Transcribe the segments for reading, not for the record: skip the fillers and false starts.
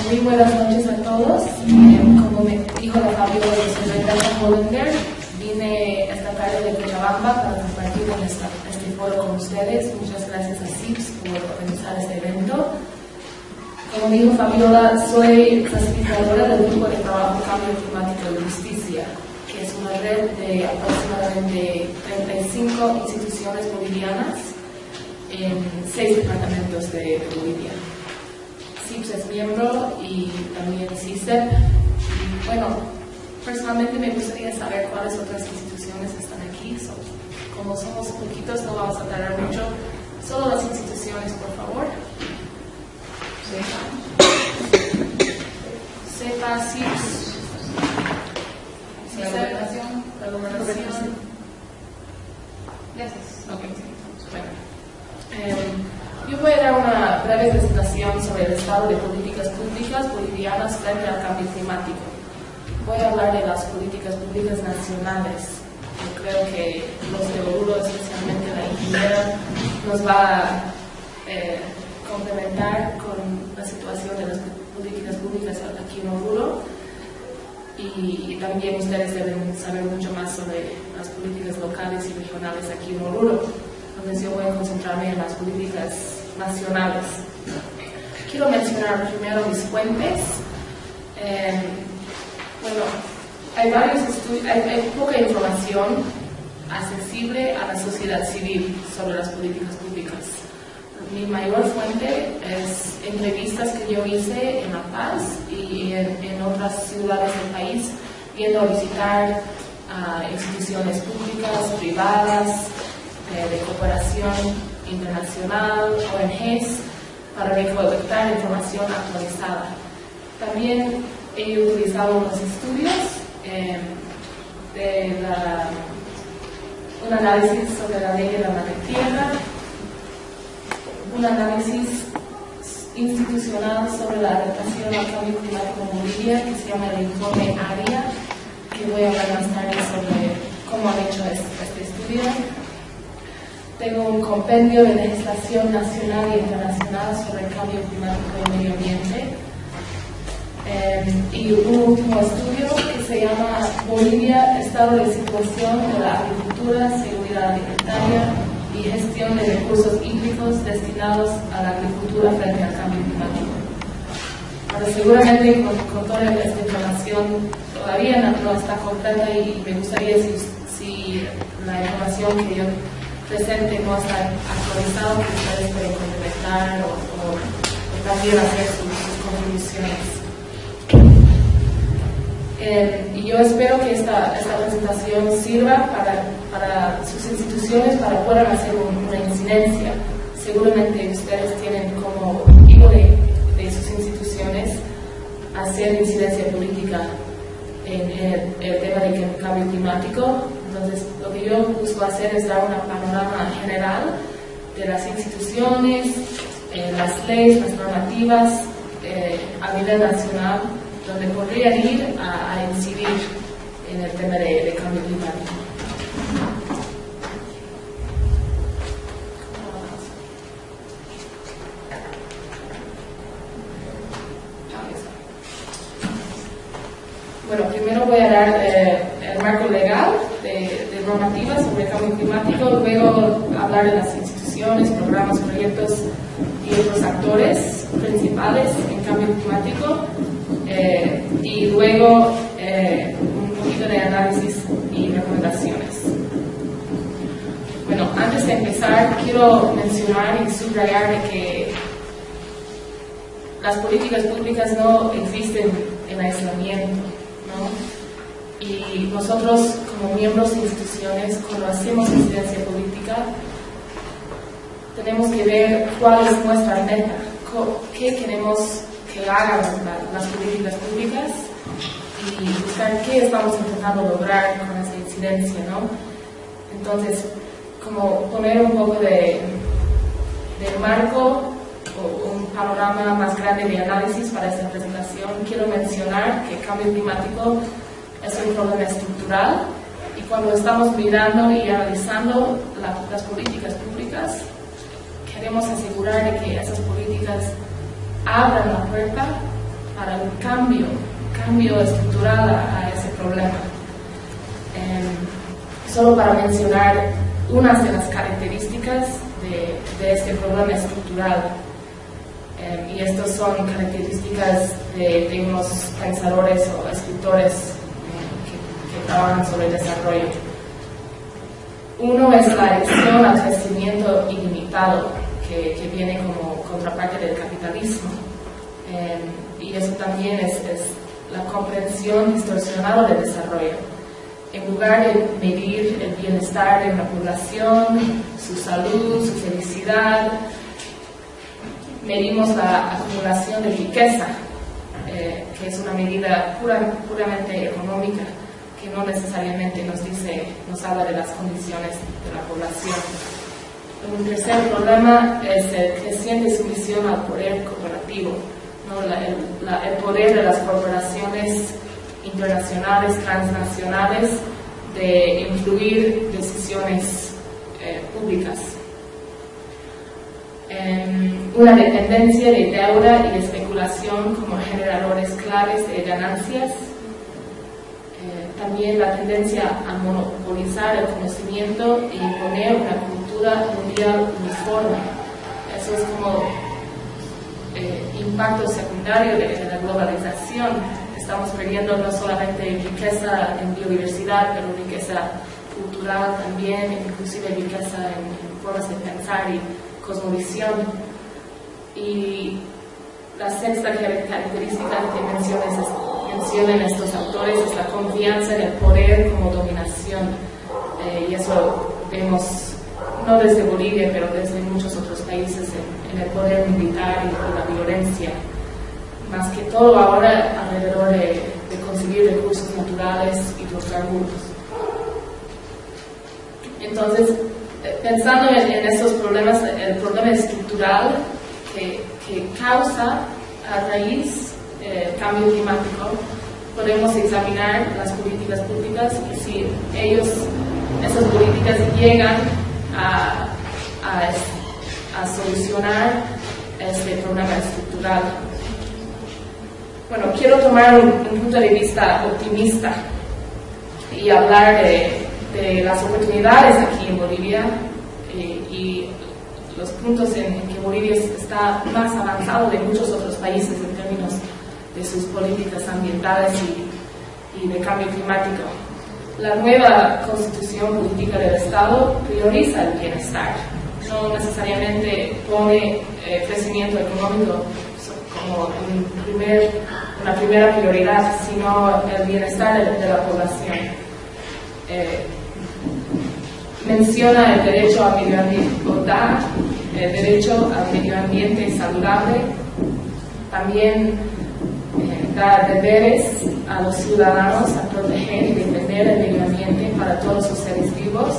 Muy buenas noches a todos. Como me dijo la Fabiola, yo soy Rebeca Hollinger. Vine esta tarde de Cochabamba para compartir este foro con ustedes. Muchas gracias a CIPS por organizar este evento. Como dijo Fabiola, soy clasificadora del Grupo de Trabajo Cambio Climático y Justicia, que es una red de aproximadamente 35 instituciones bolivianas en 6 departamentos de Bolivia. CIPS es miembro y también CICEP. Y bueno, personalmente me gustaría saber cuáles otras instituciones están aquí. Como somos poquitos, no vamos a tardar mucho. Solo las instituciones, por favor. CEPA, CIPS, la gobernación. Gracias. Okay. Bueno. Yo voy a dar una breve presentación sobre el estado de políticas públicas bolivianas frente al cambio climático. Voy a hablar de las políticas públicas nacionales. Yo creo que los de Oruro, especialmente la ingeniera, nos va a complementar con la situación de las políticas públicas aquí en Oruro. Y también ustedes deben saber mucho más sobre las políticas locales y regionales aquí en Oruro. Entonces yo voy a concentrarme en las políticas nacionales. Quiero mencionar primero mis fuentes. Bueno, hay varios estudios, hay poca información accesible a la sociedad civil sobre las políticas públicas. Mi mayor fuente es entrevistas que yo hice en La Paz y en otras ciudades del país, yendo a visitar instituciones públicas, privadas, de cooperación internacional, ONGs, para recolectar información actualizada. También he utilizado unos estudios un análisis sobre la ley de la madre tierra, un análisis institucional sobre la adaptación al cambio climático en Bolivia, que se llama el informe ARIA, que voy a hablar más tarde sobre cómo han hecho este estudio. Tengo un compendio de legislación nacional e internacional sobre el cambio climático y medio ambiente. Y un último estudio que se llama Bolivia, estado de situación de la agricultura, seguridad alimentaria y gestión de recursos hídricos destinados a la agricultura frente al cambio climático. Ahora, seguramente con toda esta información todavía no está completa y me gustaría si la información que yo presente no está actualizado, que ustedes pueden complementar o también hacer sus contribuciones. Y yo espero que esta presentación sirva para sus instituciones para que puedan hacer una incidencia. Seguramente ustedes tienen como objetivo de sus instituciones hacer incidencia política en el tema del cambio climático. Entonces, lo que yo busco hacer es dar una panorama general de las instituciones, las leyes, las normativas a nivel nacional, donde podrían ir a incidir en el tema de cambio climático. Bueno, primero voy a dar el marco legal de normativas sobre el cambio climático, luego hablar de las instituciones, programas, proyectos y otros actores principales en cambio climático, y luego un poquito de análisis y recomendaciones. Bueno, antes de empezar, quiero mencionar y subrayar de que las políticas públicas no existen en aislamiento, ¿no? Y nosotros, como miembros de instituciones, cuando hacemos incidencia política, tenemos que ver cuál es nuestra meta, qué queremos que hagan las políticas públicas y buscar qué estamos intentando lograr con esa incidencia, ¿no? Entonces, como poner un poco de marco o un panorama más grande de análisis para esta presentación, quiero mencionar que el cambio climático es un problema estructural y cuando estamos mirando y analizando las políticas públicas, queremos asegurar de que esas políticas abran la puerta para un cambio estructural a ese problema. Solo para mencionar unas de las características de este problema estructural. Y estas son características de unos pensadores o escritores que trabajan sobre el desarrollo. Uno es la adicción al crecimiento ilimitado, que viene como contraparte del capitalismo. Y eso también es la comprensión distorsionada del desarrollo. En lugar de medir el bienestar de una población, su salud, su felicidad, medimos la acumulación de riqueza, que es una medida puramente económica, que no necesariamente nos habla de las condiciones de la población. Un tercer problema es el creciente sumisión al poder corporativo, ¿no? El poder de las corporaciones internacionales, transnacionales, de influir decisiones públicas. Una dependencia de deuda y especulación como generadores claves de ganancias. También la tendencia a monopolizar el conocimiento e imponer una cultura mundial uniforme. Eso es como impacto secundario de la globalización. Estamos perdiendo no solamente riqueza en biodiversidad, pero riqueza cultural también, inclusive riqueza en formas de pensar y cosmovisión. Y la sexta característica que mencionan estos autores es la confianza en el poder como dominación. Y eso vemos no desde Bolivia, pero desde muchos otros países en el poder militar y la violencia. Más que todo ahora alrededor de conseguir recursos naturales, hidrocarburos. Entonces, pensando en estos problemas, el problema estructural que causa a raíz el cambio climático, podemos examinar las políticas públicas y si esas políticas llegan a solucionar este problema estructural. Bueno, quiero tomar un punto de vista optimista y hablar de las oportunidades aquí en Bolivia y los puntos en que Bolivia está más avanzado de muchos otros países en términos de sus políticas ambientales y de cambio climático. La nueva constitución política del Estado prioriza el bienestar, no necesariamente pone crecimiento económico como una primera prioridad, sino el bienestar de la población. Menciona el derecho al medio ambiente, o da el derecho al medio ambiente saludable, también da deberes a los ciudadanos a proteger y defender el medio ambiente para todos los seres vivos,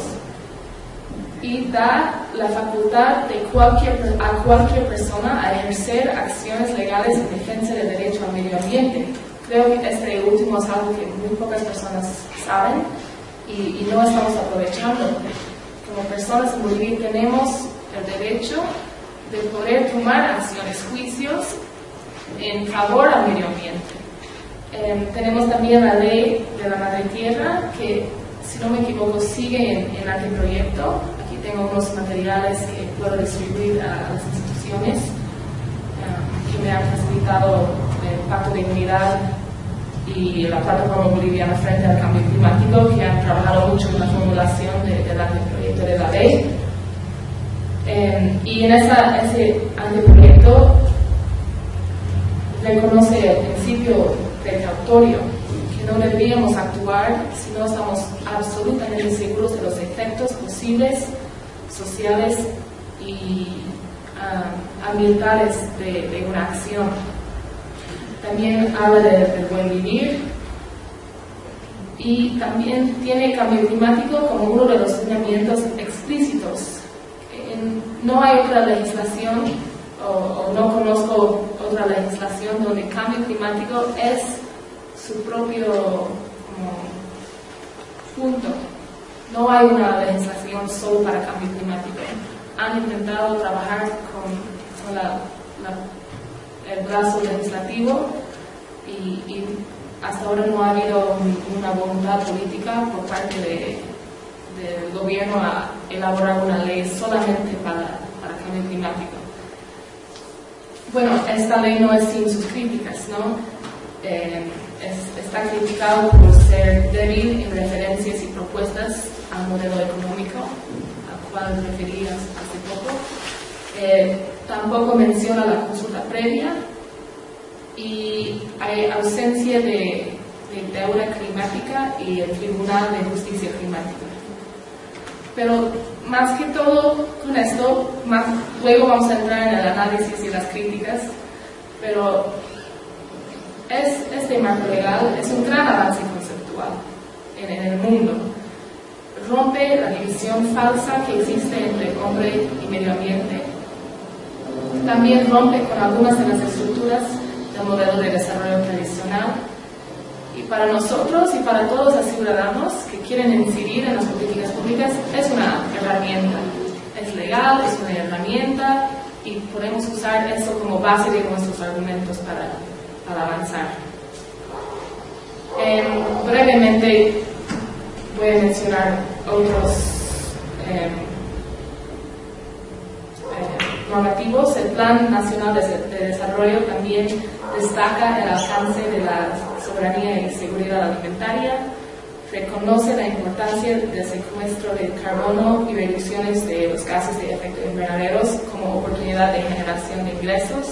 y da la facultad a cualquier persona a ejercer acciones legales en defensa del derecho al medio ambiente. Creo que este último es algo que muy pocas personas saben y no estamos aprovechando. Como personas en Bolivia tenemos el derecho de poder tomar acciones, juicios en favor al medio ambiente. Tenemos también la ley de la madre tierra que, si no me equivoco, sigue en anteproyecto. Aquí tengo unos materiales que puedo distribuir a las instituciones que me han facilitado el Pacto de Unidad y la Plataforma Boliviana frente al Cambio Climático, que han trabajado mucho en la formulación del anteproyecto de la ley. Y en ese anteproyecto reconoce el principio precautorio, que no deberíamos actuar si no estamos absolutamente seguros de los efectos posibles, sociales y ambientales de una acción. También habla del buen vivir y también tiene cambio climático como uno de los lineamientos explícitos. No hay otra legislación o no conozco otra legislación donde cambio climático es su propio punto. No hay una legislación solo para cambio climático. Han intentado trabajar con el brazo legislativo y hasta ahora no ha habido una voluntad política por parte del gobierno a elaborar una ley solamente para cambio climático. Bueno, esta ley no es sin sus críticas, ¿no? Está criticado por ser débil en referencias y propuestas al modelo económico, al cual referías hace poco. Tampoco menciona la consulta previa y hay ausencia de deuda climática y el Tribunal de Justicia Climática. Pero más que todo con esto, luego vamos a entrar en el análisis y las críticas, pero este marco legal es un gran avance conceptual en el mundo. Rompe la división falsa que existe entre hombre y medio ambiente. También rompe con algunas de las estructuras del modelo de desarrollo tradicional. Y para nosotros y para todos los ciudadanos que quieren incidir en las políticas públicas, es una herramienta. Es legal, es una herramienta y podemos usar eso como base de nuestros argumentos para avanzar. Brevemente voy a mencionar otros normativos. El Plan Nacional de Desarrollo también destaca el alcance de la soberanía y seguridad alimentaria, reconoce la importancia del secuestro de carbono y reducciones de los gases de efecto invernaderos como oportunidad de generación de ingresos.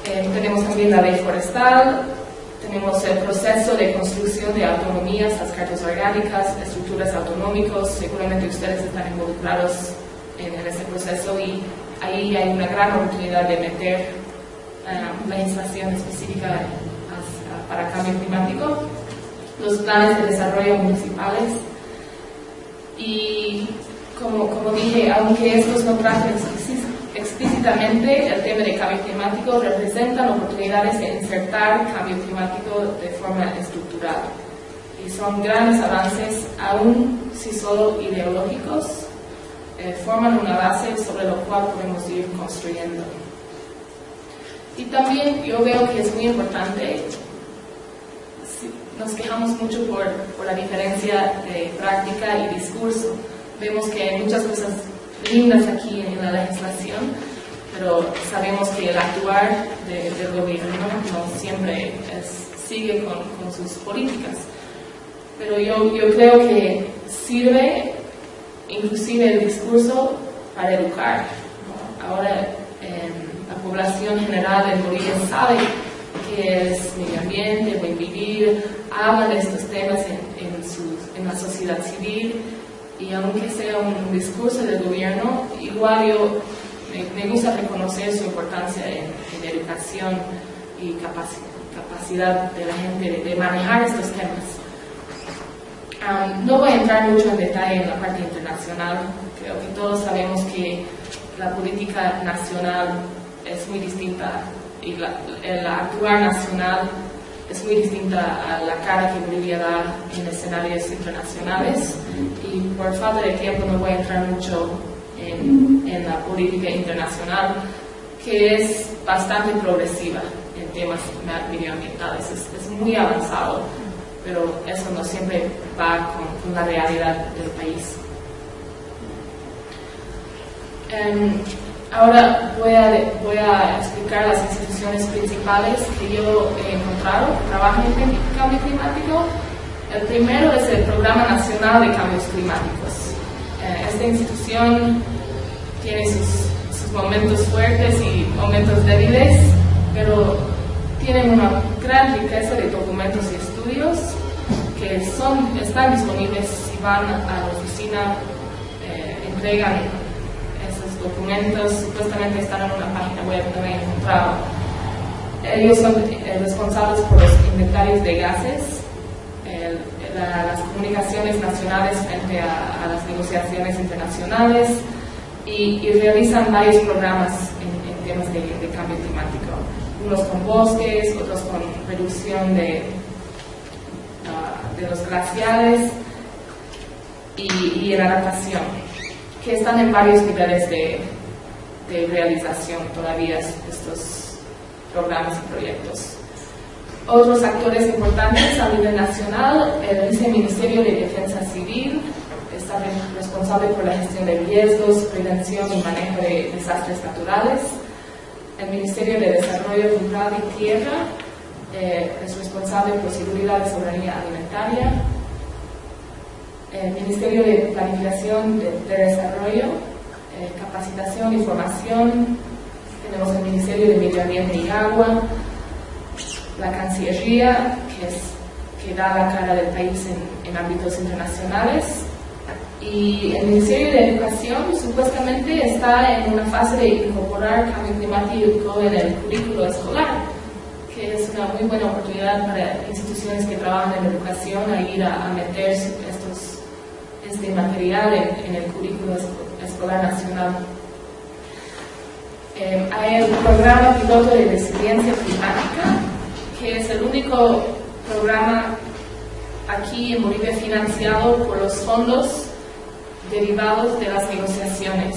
Tenemos también la ley forestal, tenemos el proceso de construcción de autonomías, las cartas orgánicas, estructuras autonómicos. Seguramente ustedes están involucrados en este proceso y ahí hay una gran oportunidad de meter legislación específica para cambio climático, los planes de desarrollo municipales y como dije, aunque estos no traten explícitamente el tema de cambio climático, representan oportunidades de insertar cambio climático de forma estructural y son grandes avances, aún si solo ideológicos, forman una base sobre lo cual podemos ir construyendo. Y también yo veo que es muy importante, nos quejamos mucho por la diferencia de práctica y discurso. Vemos que hay muchas cosas lindas aquí en la legislación, pero sabemos que el actuar del gobierno no siempre sigue con sus políticas. Pero yo creo que sirve inclusive el discurso para educar, ¿no? Ahora la población general en Bolivia sabe que es medio ambiente, buen vivir, habla de estos temas en la sociedad civil, y aunque sea un discurso del gobierno, igual yo me gusta reconocer su importancia en educación y capacidad de la gente de manejar estos temas. No voy a entrar mucho en detalle en la parte internacional. Creo que todos sabemos que la política nacional es muy distinta y el actuar nacional es muy distinta a la cara que Bolivia da en escenarios internacionales, y por falta de tiempo no voy a entrar mucho en la política internacional, que es bastante progresiva en temas medioambientales, es muy avanzado, pero eso no siempre va con la realidad del país. Ahora voy a explicar las instituciones principales que yo he encontrado que trabajan en cambio climático. El primero es el Programa Nacional de Cambios Climáticos. Esta institución tiene sus momentos fuertes y momentos débiles, pero tienen una gran riqueza de documentos y estudios que están disponibles si van a la oficina, entregan esos documentos, supuestamente están en una página web que no he encontrado. Ellos son responsables por los inventarios de gases, las comunicaciones nacionales frente a las negociaciones internacionales y realizan varios programas en temas de cambio climático, unos con bosques, otros con reducción de los glaciares y en adaptación, que están en varios niveles de realización todavía estos programas y proyectos. Otros actores importantes a nivel nacional, el Viceministerio de Defensa Civil, está responsable por la gestión de riesgos, prevención y manejo de desastres naturales. El Ministerio de Desarrollo Rural y Tierra es responsable por seguridad y soberanía alimentaria. El Ministerio de Planificación de Desarrollo, Capacitación y Formación. Tenemos el Ministerio de Medio Ambiente y Agua, la Cancillería, que da la cara del país en ámbitos internacionales. Y el Ministerio de Educación supuestamente está en una fase de incorporar cambio climático en el currículo escolar, que es una muy buena oportunidad para instituciones que trabajan en educación a ir a meter este material en el currículo escolar nacional. Hay el programa piloto de resiliencia climática, que es el único programa aquí en Bolivia financiado por los fondos derivados de las negociaciones.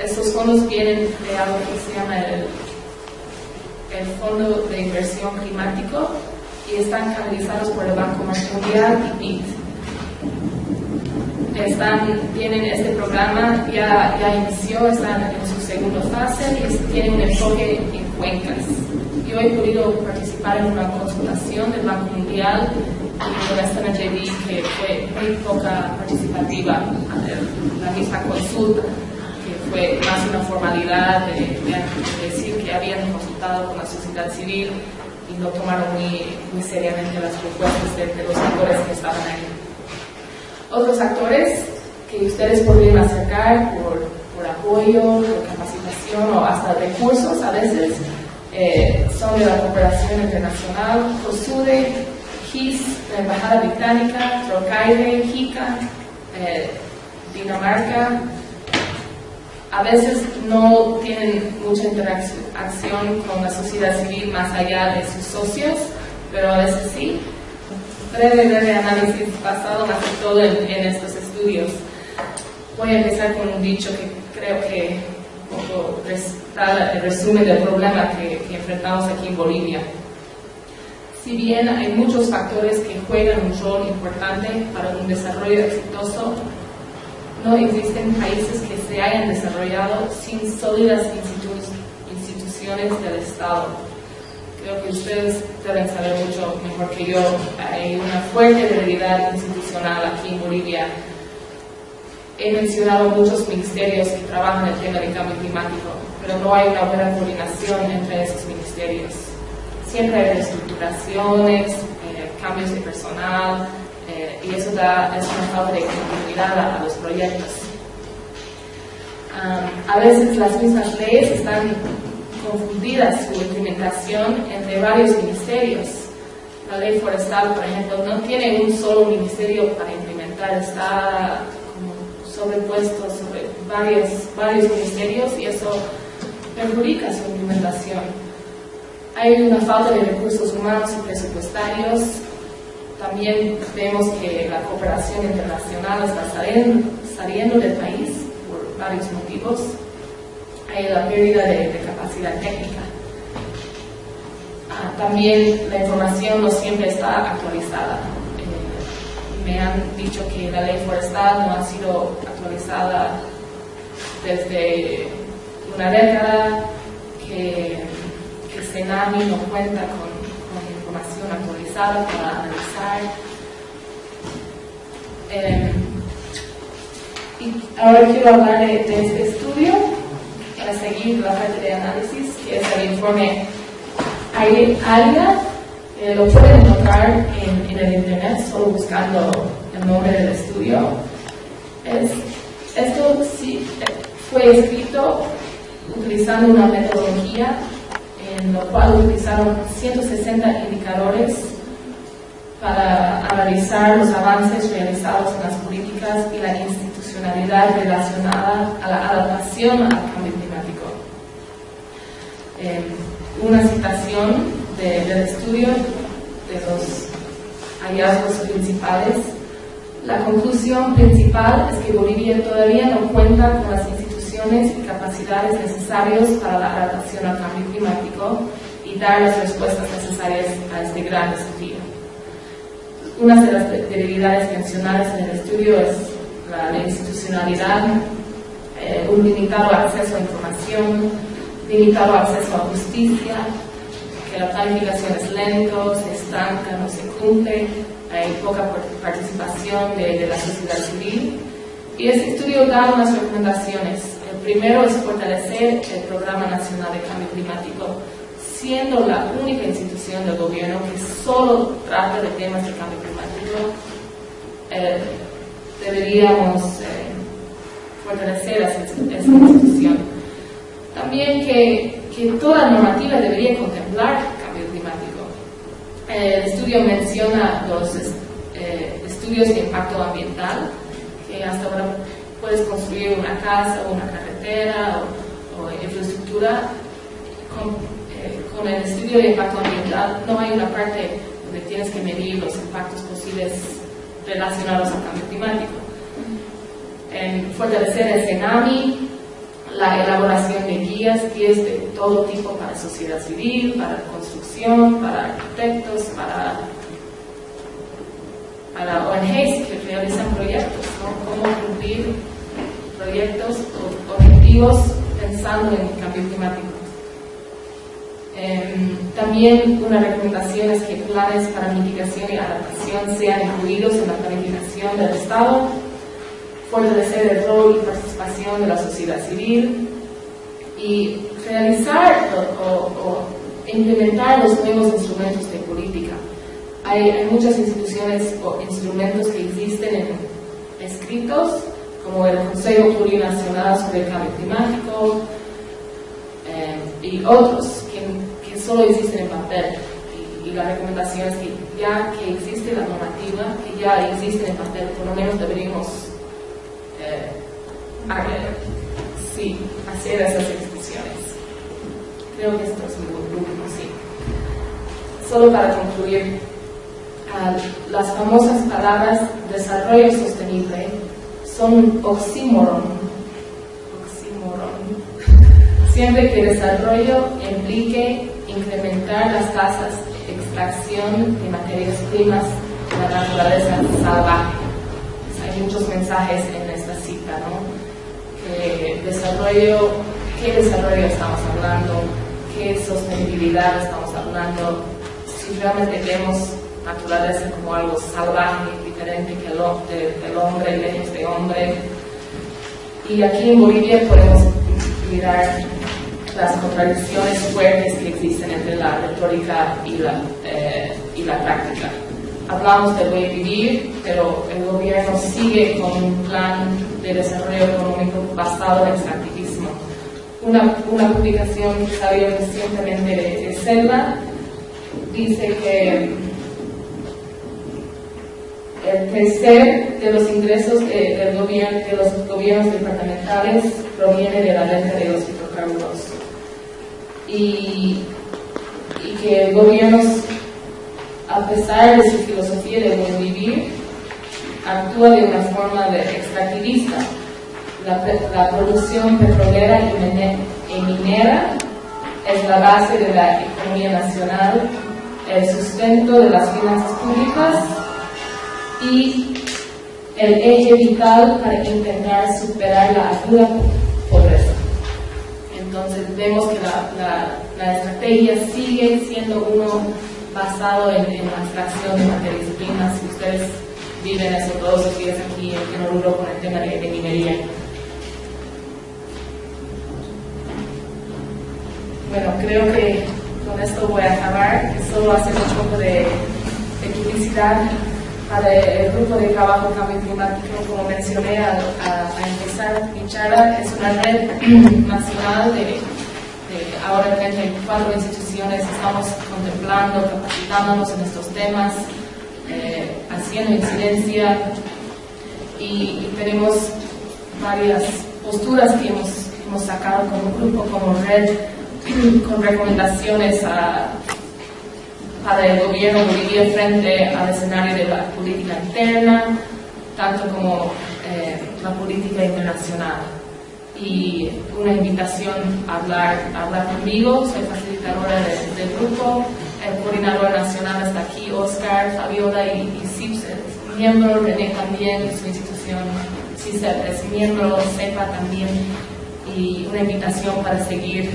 Estos fondos vienen de algo que se llama el Fondo de Inversión Climático y están canalizados por el Banco Mundial y BID. Tienen este programa, ya inició, están en su segunda fase y tienen un enfoque en cuencas. Yo he podido participar en una consultación del Banco Mundial y honestamente vi que fue muy poca participativa la misma consulta, que fue más una formalidad de decir que habían consultado con la sociedad civil y no tomaron muy seriamente las propuestas de los actores que estaban ahí. Otros actores que ustedes podrían acercar por apoyo, por capacitación o hasta recursos a veces son de la cooperación internacional, COSUDE, GIS, la Embajada Británica, Trocaire, JICA, Dinamarca. A veces no tienen mucha interacción con la sociedad civil más allá de sus socios, pero a veces sí. Breve análisis basado más que todo en estos estudios. Voy a empezar con un dicho que creo que un poco da el resumen del problema que enfrentamos aquí en Bolivia. Si bien hay muchos factores que juegan un rol importante para un desarrollo exitoso, no existen países que se hayan desarrollado sin sólidas instituciones del Estado. Creo que ustedes deben saber mucho mejor que yo. Hay una fuerte debilidad institucional aquí en Bolivia. He mencionado muchos ministerios que trabajan en el tema del cambio climático, pero no hay una buena coordinación entre esos ministerios. Siempre hay reestructuraciones, cambios de personal, y eso es una falta de continuidad a los proyectos. A veces las mismas leyes están confundidas su implementación entre varios ministerios. La ley forestal, por ejemplo, no tiene un solo ministerio para implementar, está como sobrepuesto sobre varios ministerios y eso perjudica su implementación. Hay una falta de recursos humanos y presupuestarios. También vemos que la cooperación internacional está saliendo del país por varios motivos. Hay la pérdida de capacidad técnica. También la información no siempre está actualizada. Me han dicho que la ley forestal no ha sido actualizada desde una década, que CENAMI no cuenta con información actualizada para analizar. Y ahora quiero hablar de este estudio para seguir la parte de análisis, que es el informe AIDA. Lo pueden encontrar en el internet solo buscando el nombre del estudio. Esto sí fue escrito utilizando una metodología en la cual utilizaron 160 indicadores para analizar los avances realizados en las políticas y la institucionalidad relacionada a la adaptación al cambio climático. Una citación del estudio, de los hallazgos principales. La conclusión principal es que Bolivia todavía no cuenta con las instituciones y capacidades necesarias para la adaptación al cambio climático y y dar las respuestas necesarias a este gran desafío. Una de las debilidades mencionadas en el estudio es la institucionalidad, un limitado acceso a información, limitado acceso a justicia, que la planificación es lento, se estanca, no se cumple, hay poca participación de la sociedad civil. Y este estudio da unas recomendaciones. El primero es fortalecer el Programa Nacional de Cambio Climático, siendo la única institución del gobierno que solo trata de temas de cambio climático. Deberíamos fortalecer esa institución. También que toda normativa debería contemplar cambio climático. El estudio menciona los estudios de impacto ambiental, que hasta ahora puedes construir una casa o una carretera o infraestructura. Con el estudio de impacto ambiental no hay una parte donde tienes que medir los impactos posibles relacionados al cambio climático. Fortalecer el CENAMI, la elaboración de guías de todo tipo para sociedad civil, para construcción, para arquitectos, para ONGs que realizan proyectos, ¿no? Cómo cumplir proyectos o objetivos pensando en el cambio climático. También una recomendación es que planes para mitigación y adaptación sean incluidos en la planificación del Estado, fortalecer el rol y participación de la sociedad civil y realizar o implementar los nuevos instrumentos de política. Hay muchas instituciones o instrumentos que existen escritos, como el Consejo Plurinacional sobre el Cambio Climático y otros que solo existen en papel. Y la recomendación es que ya que existe la normativa, que ya existe en papel, por lo menos deberíamos hacer esas ejecuciones. Creo que esto es muy último, sí. Solo para concluir, las famosas palabras desarrollo sostenible son un oxímoron. Siempre que desarrollo implique incrementar las tasas de extracción de materias primas de la naturaleza salvaje. Hay muchos mensajes en esta cita, ¿no? ¿Qué desarrollo estamos hablando? ¿Qué sostenibilidad estamos hablando? Si realmente vemos naturaleza como algo salvaje, diferente que del hombre, lejos de hombre. Y aquí en Bolivia podemos mirar las contradicciones fuertes que existen entre la retórica y la práctica. Hablamos del buen vivir, pero el gobierno sigue con un plan de desarrollo económico basado en extractivismo. Una publicación que salió recientemente de CELBA dice que el tercer de los ingresos de los gobiernos departamentales proviene de la venta de los hidrocarburos y que el gobierno, a pesar de su filosofía de buen vivir, actúa de una forma extractivista. La producción petrolera y minera es la base de la economía nacional, el sustento de las finanzas públicas y el eje vital para intentar superar la aguda pobreza. Entonces vemos que la estrategia sigue siendo uno basado en la extracción de materias primas. Si ustedes viven eso todos los días aquí en Oruro con el tema de minería. Bueno, creo que con esto voy a acabar. Solo hacer un poco de publicidad para el grupo de trabajo Cambio Climático. Como mencioné a empezar mi charla, es una red nacional de ahora 34 instituciones. Estamos contemplando, capacitándonos en estos temas, haciendo incidencia y tenemos varias posturas que hemos sacado como grupo, como red, con recomendaciones para el gobierno de Bolivia frente al escenario de la política interna, tanto como la política internacional. y una invitación a hablar conmigo. Soy facilitadora del grupo. El coordinador nacional está aquí, Oscar, Fabiola y CIPS es miembro, René también, su institución CICEP es miembro, CEPA también, y una invitación para seguir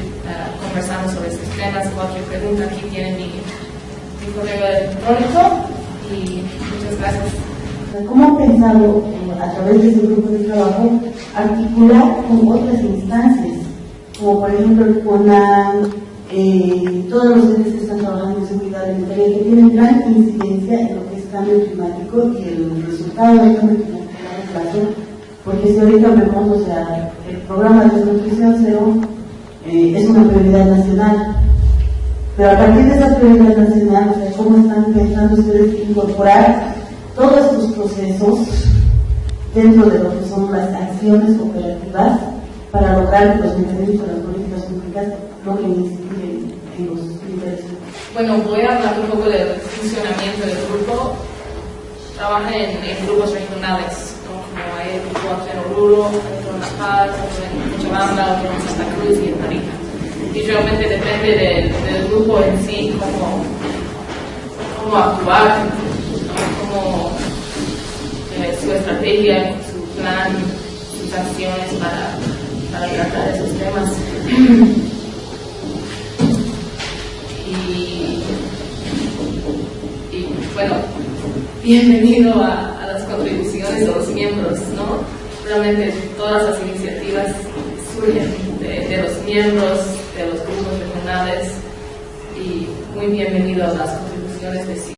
conversando sobre estos temas. Cualquier pregunta, aquí tienen mi correo electrónico y muchas gracias. ¿Cómo han pensado, a través de ese grupo de trabajo, articular con otras instancias, como por ejemplo el CONAN, todos los entes que están trabajando en seguridad alimentaria, que tienen gran incidencia en lo que es cambio climático y el resultado del cambio climático a largo plazo? Porque si ahorita vemos, o sea, el programa de desnutrición cero es una prioridad nacional, pero a partir de esa prioridad nacional, o sea, ¿cómo están pensando ustedes incorporar todos estos procesos dentro de lo que son las acciones operativas para lograr que los mecanismos de las políticas públicas logren incidir en los criterios? Bueno, voy a hablar un poco del funcionamiento del grupo. Trabaja en grupos regionales, ¿no? Como hay el grupo aquí en Oruro, otro en La Paz, otro en Cochabamba, otro en Santa Cruz y en Tarija. Y realmente depende del grupo en sí, cómo actuar, como su estrategia, su plan, sus acciones para tratar esos temas. Y bueno, bienvenido a las contribuciones de los miembros, ¿no? Realmente todas las iniciativas surgen de los miembros, de los grupos regionales, y muy bienvenido a las contribuciones de